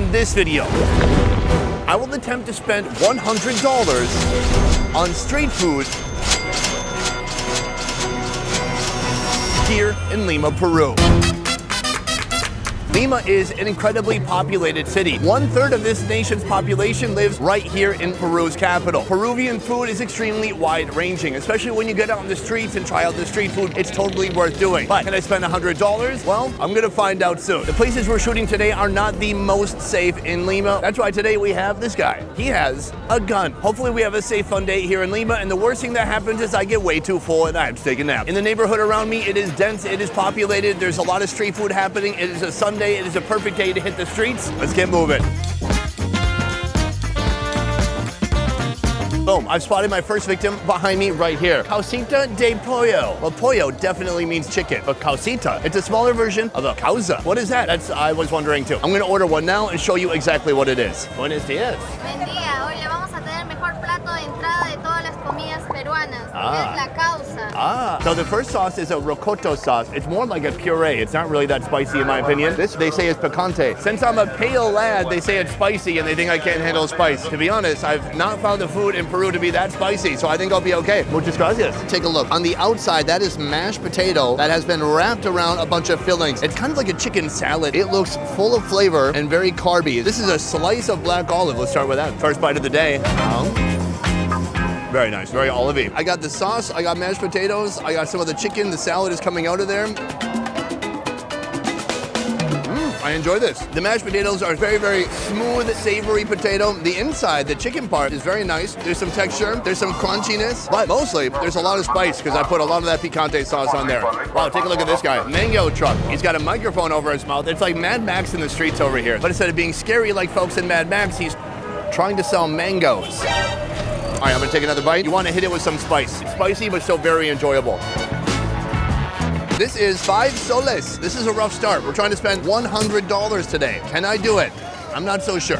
In this video, I will attempt to spend $100 on street food here in Lima, Peru. Lima is an incredibly populated city. 1/3 of this nation's population lives right here in Peru's capital. Peruvian food is extremely wide-ranging, especially when you get out on the streets and try out the street food. It's totally worth doing. But can I spend $100? Well, I'm gonna find out soon. The places we're shooting today are not the most safe in Lima. That's why today we have this guy. He has a gun. Hopefully we have a safe, fun day here in Lima, and the worst thing that happens is I get way too full and I have to take a nap. In the neighborhood around me, it is dense, it is populated, there's a lot of street food happening. It is a Sunday. It is a perfect day to hit the streets. Let's get moving. Boom, I've spotted my first victim behind me right here. Causita de pollo. Well, pollo definitely means chicken, but causita, it's a smaller version of a causa. What is that? That's, I was wondering too. I'm gonna order one now and show you exactly what it is. Buenos dias. Buen día, hoy le vamos a tener el mejor plato de entrada de todas las comidas peruanas. Es la causa. So the first sauce is a rocoto sauce. It's more like a puree. It's not really that spicy in my opinion. This, they say, is picante. Since I'm a pale lad, they say it's spicy and they think I can't handle spice. To be honest, I've not found the food in Peru to be that spicy, so I think I'll be okay. Muchas gracias. Take a look. On the outside, that is mashed potato that has been wrapped around a bunch of fillings. It's kind of like a chicken salad. It looks full of flavor and very carby. This is a slice of black olive. Let's start with that. First bite of the day. Very nice, very olivey. I got the sauce, I got mashed potatoes, I got some of the chicken, the salad is coming out of there. I enjoy this. The mashed potatoes are very, very smooth, savory potato. The inside, the chicken part, is very nice. There's some texture, there's some crunchiness, but mostly there's a lot of spice because I put a lot of that picante sauce on there. Wow, take a look at this guy. Mango truck. He's got a microphone over his mouth. It's like Mad Max in the streets over here. But instead of being scary like folks in Mad Max, he's trying to sell mangoes. All right, I'm gonna take another bite. You wanna hit it with some spice. It's spicy, but still very enjoyable. This is 5 soles. This is a rough start. We're trying to spend $100 today. Can I do it? I'm not so sure.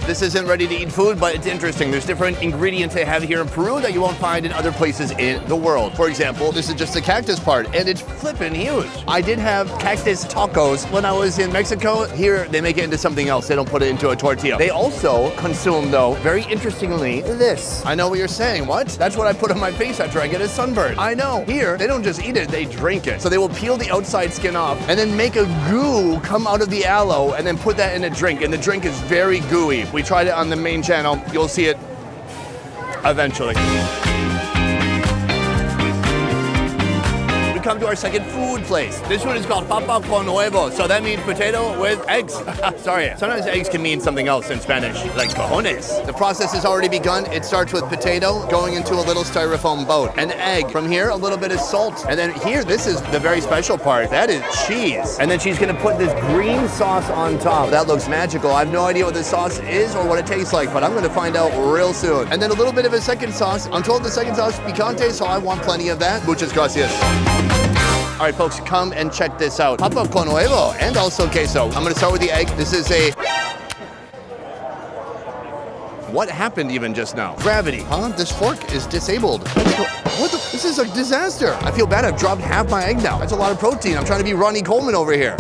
This isn't ready to eat food, but it's interesting. There's different ingredients they have here in Peru that you won't find in other places in the world. For example, this is just the cactus part, and it's flippin' huge. I did have cactus tacos when I was in Mexico. Here, they make it into something else. They don't put it into a tortilla. They also consume, though, very interestingly, this. I know what you're saying. What? That's what I put on my face after I get a sunburn. I know. Here, they don't just eat it, they drink it. So they will peel the outside skin off and then make a goo come out of the aloe and then put that in a drink, and the drink is very gooey. We tried it on the main channel. You'll see it eventually. We come to our second food place. This one is called papa con huevo. So that means potato with eggs. Sorry, sometimes eggs can mean something else in Spanish, like cojones. The process has already begun. It starts with potato going into a little styrofoam boat. An egg. From here, a little bit of salt. And then here, this is the very special part. That is cheese. And then she's gonna put this green sauce on top. That looks magical. I have no idea what this sauce is or what it tastes like, but I'm gonna find out real soon. And then a little bit of a second sauce. I'm told the second sauce is picante, so I want plenty of that. Muchas gracias. All right, folks, come and check this out. Papa con huevo and also queso. I'm gonna start with the egg. This is a... What happened even just now? Gravity. Huh? This fork is disabled. What the? This is a disaster. I feel bad. I've dropped half my egg now. That's a lot of protein. I'm trying to be Ronnie Coleman over here.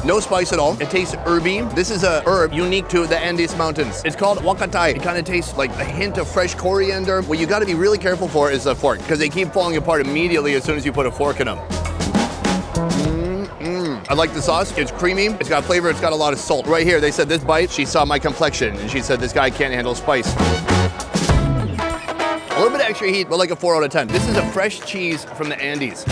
No spice at all. It tastes herby. This is a herb unique to the Andes Mountains. It's called huacatai. It kind of tastes like a hint of fresh coriander. What you got to be really careful for is the fork, because they keep falling apart immediately as soon as you put a fork in them. I like the sauce. It's creamy. It's got flavor. It's got a lot of salt. Right here, they said this bite, she saw my complexion, and she said this guy can't handle spice. A little bit of extra heat, but like a 4 out of 10. This is a fresh cheese from the Andes.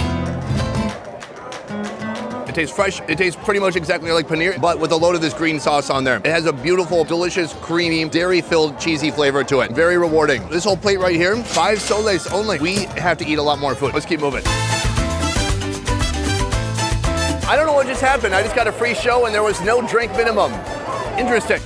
It tastes fresh. It tastes pretty much exactly like paneer, but with a load of this green sauce on there. It has a beautiful, delicious, creamy, dairy-filled, cheesy flavor to it. Very rewarding. This whole plate right here, 5 soles only. We have to eat a lot more food. Let's keep moving. I don't know what just happened. I just got a free show and there was no drink minimum. Interesting.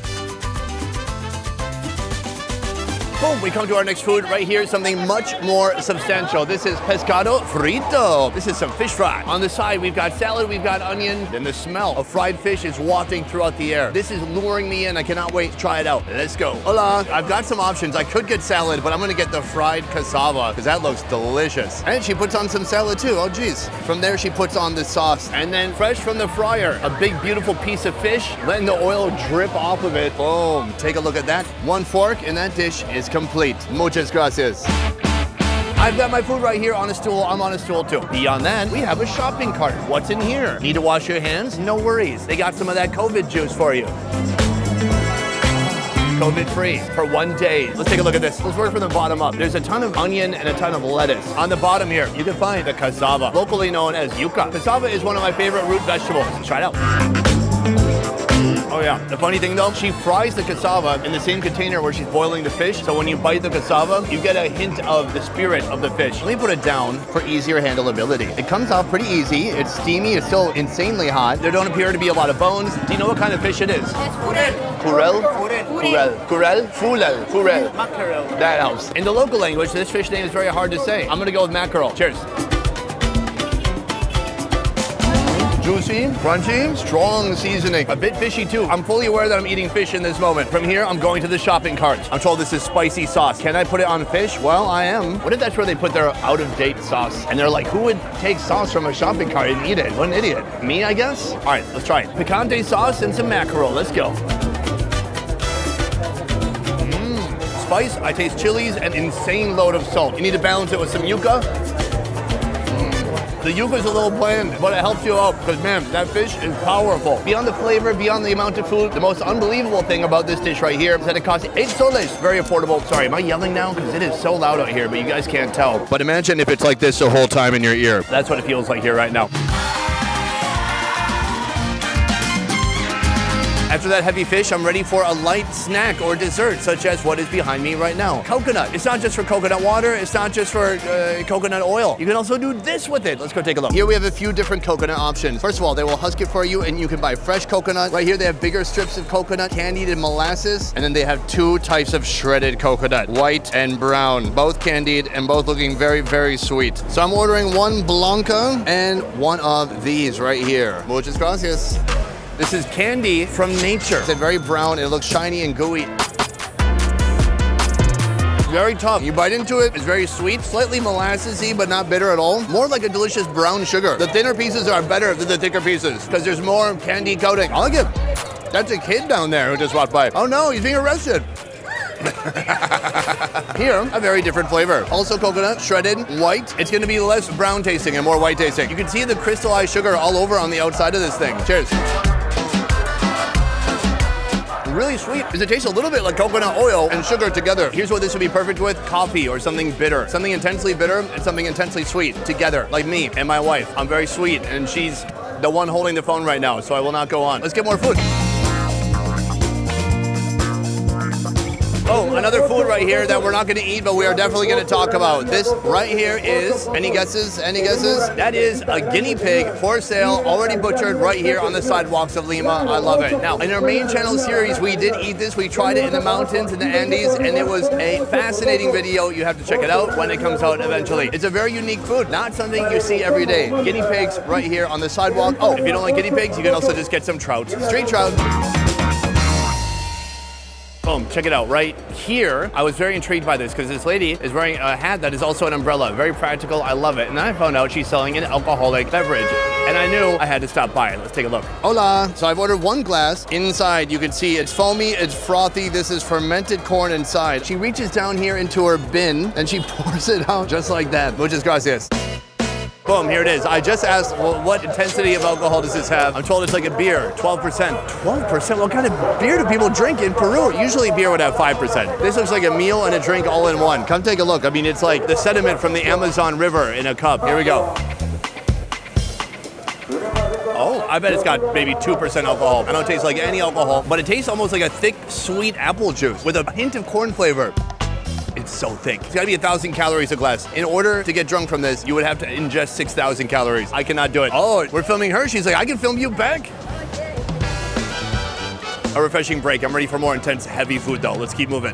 Boom, we come to our next food right here, something much more substantial. This is pescado frito. This is some fish fry. On the side, we've got salad, we've got onion, and the smell of fried fish is wafting throughout the air. This is luring me in. I cannot wait to try it out. Let's go. Hola. I've got some options. I could get salad, but I'm gonna get the fried cassava because that looks delicious. And she puts on some salad too. Oh, geez. From there, she puts on the sauce. And then fresh from the fryer, a big, beautiful piece of fish, letting the oil drip off of it. Boom. Take a look at that. One fork, and that dish is complete. Muchas gracias. I've got my food right here on a stool. I'm on a stool too. Beyond that, we have a shopping cart. What's in here? Need to wash your hands? No worries. They got some of that COVID juice for you. COVID-free for 1 day. Let's take a look at this. Let's work from the bottom up. There's a ton of onion and a ton of lettuce. On the bottom here, you can find the cassava, locally known as yuca. Cassava is one of my favorite root vegetables. Try it out. Oh yeah. The funny thing though, she fries the cassava in the same container where she's boiling the fish. So when you bite the cassava, you get a hint of the spirit of the fish. Let me put it down for easier handleability. It comes out pretty easy. It's steamy. It's still insanely hot. There don't appear to be a lot of bones. Do you know what kind of fish it is? It's purel. Purel? Purel. Purel? Fulel. Purel. Mackerel. That helps. In the local language, this fish name is very hard to say. I'm gonna go with mackerel. Cheers. Juicy, crunchy, strong seasoning. A bit fishy too. I'm fully aware that I'm eating fish in this moment. From here, I'm going to the shopping cart. I'm told this is spicy sauce. Can I put it on fish? Well, I am. What if that's where they put their out-of-date sauce? And they're like, who would take sauce from a shopping cart and eat it? What an idiot. Me, I guess? All right, let's try it. Picante sauce and some mackerel. Let's go. Spice, I taste chilies, an insane load of salt. You need to balance it with some yuca. The yuca's a little bland, but it helps you out because, man, that fish is powerful. Beyond the flavor, beyond the amount of food, the most unbelievable thing about this dish right here is that it costs 8 soles. Very affordable. Sorry, am I yelling now? Because it is so loud out here, but you guys can't tell. But imagine if it's like this the whole time in your ear. That's what it feels like here right now. After that heavy fish, I'm ready for a light snack or dessert, such as what is behind me right now. Coconut. It's not just for coconut water. It's not just for coconut oil. You can also do this with it. Let's go take a look. Here we have a few different coconut options. First of all, they will husk it for you, and you can buy fresh coconut. Right here, they have bigger strips of coconut, candied and molasses, and then they have 2 types of shredded coconut, white and brown, both candied and both looking very, very sweet. So I'm ordering 1 Blanca and 1 of these right here. Muchas gracias. This is candy from nature. It's very brown, it looks shiny and gooey. Very tough. You bite into it, it's very sweet, slightly molassesy, but not bitter at all. More like a delicious brown sugar. The thinner pieces are better than the thicker pieces because there's more candy coating. I like it. That's a kid down there who just walked by. Oh no, he's being arrested. Here, a very different flavor. Also coconut, shredded, white. It's gonna be less brown tasting and more white tasting. You can see the crystallized sugar all over on the outside of this thing. Cheers. Really sweet because it tastes a little bit like coconut oil and sugar together. Here's what this would be perfect with: coffee or something bitter. Something intensely bitter and something intensely sweet together, like me and my wife. I'm very sweet and she's the one holding the phone right now, so I will not go on. Let's get more food. Oh, another food right here that we're not going to eat, but we are definitely going to talk about. This right here is, any guesses? Any guesses? That is a guinea pig for sale, already butchered right here on the sidewalks of Lima. I love it. Now, in our main channel series, we did eat this. We tried it in the mountains, in the Andes, and it was a fascinating video. You have to check it out when it comes out eventually. It's a very unique food, not something you see every day. Guinea pigs right here on the sidewalk. Oh, if you don't like guinea pigs, you can also just get some trout. Street trout. Boom, check it out right here. I was very intrigued by this because this lady is wearing a hat that is also an umbrella. Very practical, I love it. And then I found out she's selling an alcoholic beverage. And I knew I had to stop by. Let's take a look. Hola. So I've ordered 1 glass. Inside, you can see it's foamy, it's frothy. This is fermented corn inside. She reaches down here into her bin and she pours it out just like that. Muchas gracias. Boom, here it is. I just asked, well, what intensity of alcohol does this have? I'm told it's like a beer, 12%. 12%? What kind of beer do people drink in Peru? Usually beer would have 5%. This looks like a meal and a drink all in one. Come take a look. I mean, it's like the sediment from the Amazon River in a cup. Here we go. Oh, I bet it's got maybe 2% alcohol. I don't taste like any alcohol, but it tastes almost like a thick, sweet apple juice with a hint of corn flavor. It's so thick. It's gotta be 1,000 calories a glass. In order to get drunk from this, you would have to ingest 6,000 calories. I cannot do it. Oh, we're filming her. She's like, I can film you back. A refreshing break. I'm ready for more intense, heavy food though. Let's keep moving.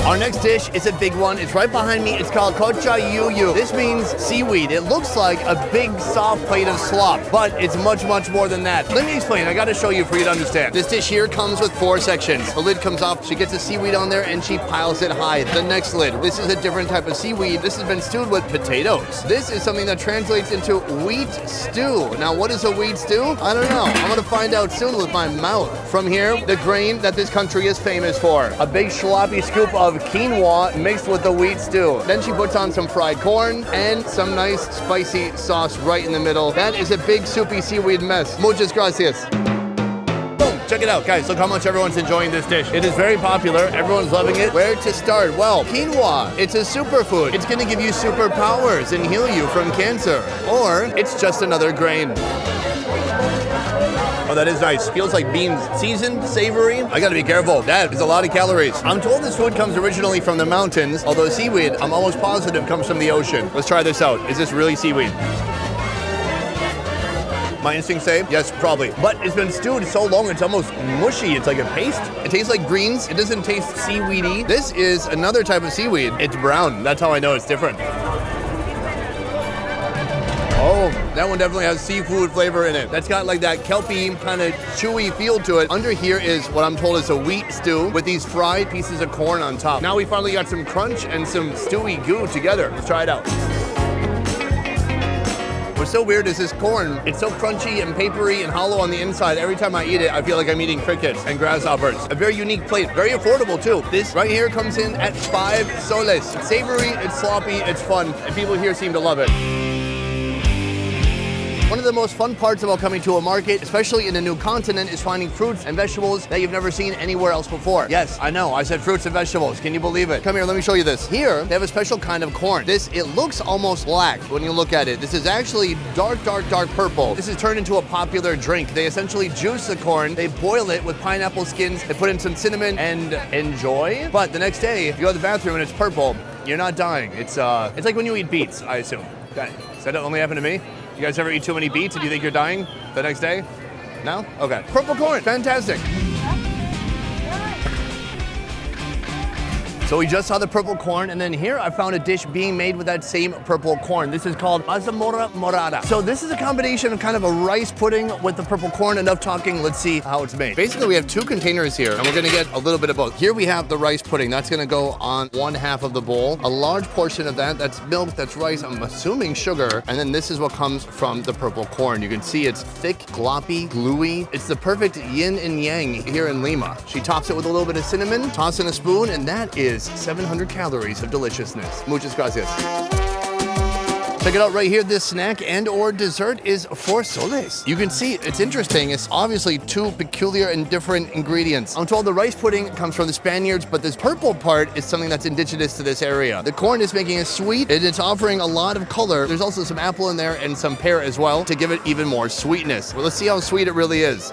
Our next dish is a big one. It's right behind me. It's called kocha yuyu. This means seaweed. It looks like a big soft plate of slop, but it's much, much more than that. Let me explain. I got to show you for you to understand. This dish here comes with 4 sections. The lid comes off. She gets the seaweed on there and she piles it high. The next lid. This is a different type of seaweed. This has been stewed with potatoes. This is something that translates into wheat stew. Now, what is a wheat stew? I don't know. I'm going to find out soon with my mouth. From here, the grain that this country is famous for. A big sloppy scoop of quinoa mixed with the wheat stew. Then she puts on some fried corn and some nice spicy sauce right in the middle. That is a big soupy seaweed mess. Muchas gracias. Boom, check it out, guys. Look how much everyone's enjoying this dish. It is very popular. Everyone's loving it. Where to start? Well, quinoa. It's a superfood. It's going to give you superpowers and heal you from cancer. Or it's just another grain. Oh, that is nice. Feels like beans. Seasoned, savory. I gotta be careful. That is a lot of calories. I'm told this food comes originally from the mountains, although seaweed, I'm almost positive, comes from the ocean. Let's try this out. Is this really seaweed? My instincts say, yes, probably. But it's been stewed so long, it's almost mushy. It's like a paste. It tastes like greens. It doesn't taste seaweedy. This is another type of seaweed. It's brown. That's how I know it's different. Oh, that one definitely has seafood flavor in it. That's got like that kelpy kind of chewy feel to it. Under here is what I'm told is a wheat stew with these fried pieces of corn on top. Now we finally got some crunch and some stewy goo together. Let's try it out. What's so weird is this corn. It's so crunchy and papery and hollow on the inside. Every time I eat it, I feel like I'm eating crickets and grasshoppers. A very unique plate, very affordable too. This right here comes in at 5 soles. It's savory, it's sloppy, it's fun, and people here seem to love it. One of the most fun parts about coming to a market, especially in a new continent, is finding fruits and vegetables that you've never seen anywhere else before. Yes, I know, I said fruits and vegetables. Can you believe it? Come here, let me show you this. Here, they have a special kind of corn. It looks almost black when you look at it. This is actually dark, dark, dark purple. This is turned into a popular drink. They essentially juice the corn, they boil it with pineapple skins, they put in some cinnamon and enjoy. But the next day, if you go to the bathroom and it's purple, you're not dying. It's like when you eat beets, I assume. Okay. Does that only happen to me? You guys ever eat too many beets and you think you're dying the next day? No? Okay. Purple corn, fantastic. So we just saw the purple corn, and then here I found a dish being made with that same purple corn. This is called mazamorra morada. So this is a combination of kind of a rice pudding with the purple corn. Enough talking, let's see how it's made. Basically, we have 2 containers here, and we're gonna get a little bit of both. Here we have the rice pudding. That's gonna go on 1/2 of the bowl. A large portion of that's milk, that's rice, I'm assuming sugar, and then this is what comes from the purple corn. You can see it's thick, gloppy, gluey. It's the perfect yin and yang here in Lima. She tops it with a little bit of cinnamon, toss in a spoon, and that is 700 calories of deliciousness. Muchas gracias. Check it out right here. This snack and or dessert is 4 soles. You can see it's interesting. It's obviously 2 peculiar and different ingredients. I'm told the rice pudding comes from the Spaniards, but this purple part is something that's indigenous to this area. The corn is making it sweet and it's offering a lot of color. There's also some apple in there and some pear as well to give it even more sweetness. Well, let's see how sweet it really is.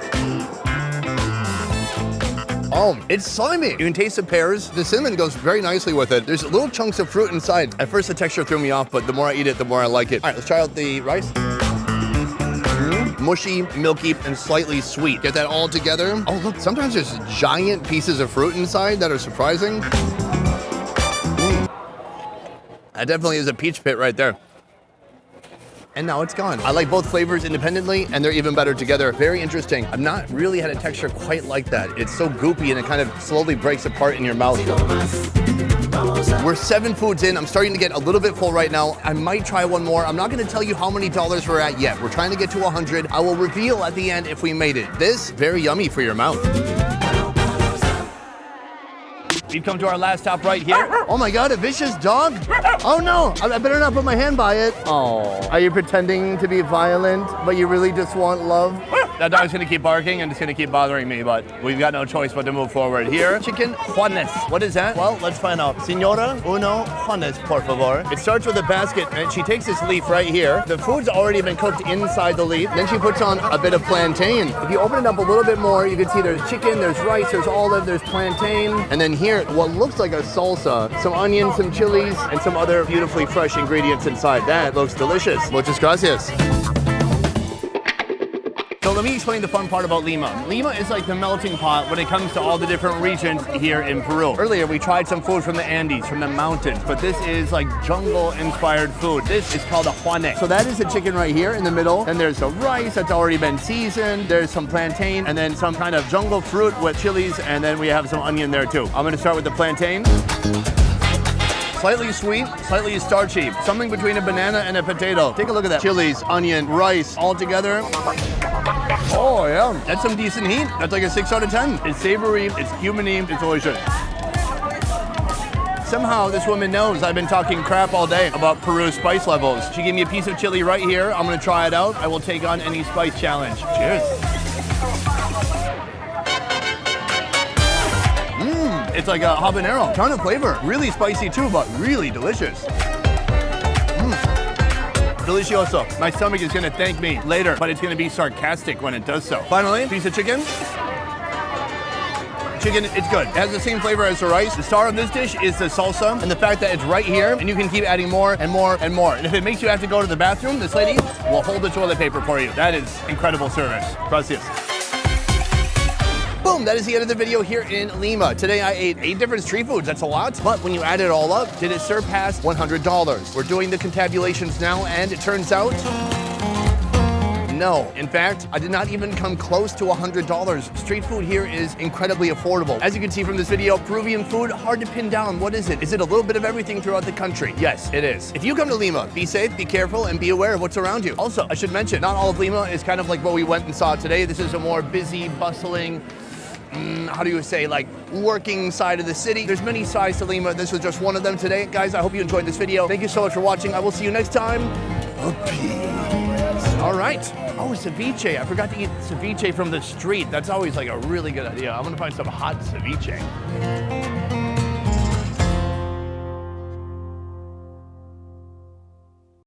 Oh, it's slimy. You can taste the pears. The cinnamon goes very nicely with it. There's little chunks of fruit inside. At first, the texture threw me off, but the more I eat it, the more I like it. All right, let's try out the rice. Mushy, milky, and slightly sweet. Get that all together. Oh, look, sometimes there's giant pieces of fruit inside that are surprising. That definitely is a peach pit right there. And now it's gone. I like both flavors independently, and they're even better together. Very interesting. I've not really had a texture quite like that. It's so goopy, and it kind of slowly breaks apart in your mouth. We're 7 foods in. I'm starting to get a little bit full right now. I might try one more. I'm not gonna tell you how many dollars we're at yet. We're trying to get to 100. I will reveal at the end if we made it. This, very yummy for your mouth. We've come to our last stop right here. Oh my God, a vicious dog? Oh no, I better not put my hand by it. Oh, are you pretending to be violent, but you really just want love? That dog's gonna keep barking and it's gonna keep bothering me, but we've got no choice but to move forward. Here, chicken Juanes. What is that? Well, let's find out. Señora, uno Juanes, por favor. It starts with a basket, and she takes this leaf right here. The food's already been cooked inside the leaf. Then she puts on a bit of plantain. If you open it up a little bit more, you can see there's chicken, there's rice, there's olive, there's plantain. And then here, what looks like a salsa, some onions, some chilies, and some other beautifully fresh ingredients inside. That looks delicious. Muchas gracias. So So let me explain the fun part about Lima. Lima is like the melting pot when it comes to all the different regions here in Peru. Earlier, we tried some food from the Andes, from the mountains, but this is like jungle-inspired food. This is called a juane. So that is the chicken right here in the middle. Then there's the rice that's already been seasoned. There's some plantain, and then some kind of jungle fruit with chilies, and then we have some onion there too. I'm gonna start with the plantain. Slightly sweet, slightly starchy. Something between a banana and a potato. Take a look at that. Chilies, onion, rice, all together. Oh yeah, that's some decent heat. That's like a 6 out of 10. It's savory, it's cuminy, it's delicious. Somehow this woman knows I've been talking crap all day about Peru's spice levels. She gave me a piece of chili right here. I'm gonna try it out. I will take on any spice challenge. Cheers. It's like a habanero, ton of flavor. Really spicy too, but really delicious. Delicioso. My stomach is gonna thank me later, but it's gonna be sarcastic when it does so. Finally, piece of chicken. Chicken, it's good. It has the same flavor as the rice. The star of this dish is the salsa and the fact that it's right here and you can keep adding more and more and more. And if it makes you have to go to the bathroom, this lady will hold the toilet paper for you. That is incredible service. Gracias. Boom, that is the end of the video here in Lima. Today I ate 8 different street foods. That's a lot. But when you add it all up, did it surpass $100? We're doing the contabulations now, and it turns out, no. In fact, I did not even come close to $100. Street food here is incredibly affordable. As you can see from this video, Peruvian food, hard to pin down. What is it? Is it a little bit of everything throughout the country? Yes, it is. If you come to Lima, be safe, be careful, and be aware of what's around you. Also, I should mention, not all of Lima is kind of like what we went and saw today. This is a more busy, bustling, how do you say, like working side of the city. There's many sides to Lima. This was just one of them today. Guys, I hope you enjoyed this video. Thank you so much for watching. I will see you next time. Peace. All right. Oh, ceviche. I forgot to eat ceviche from the street. That's always like a really good idea. I'm gonna find some hot ceviche.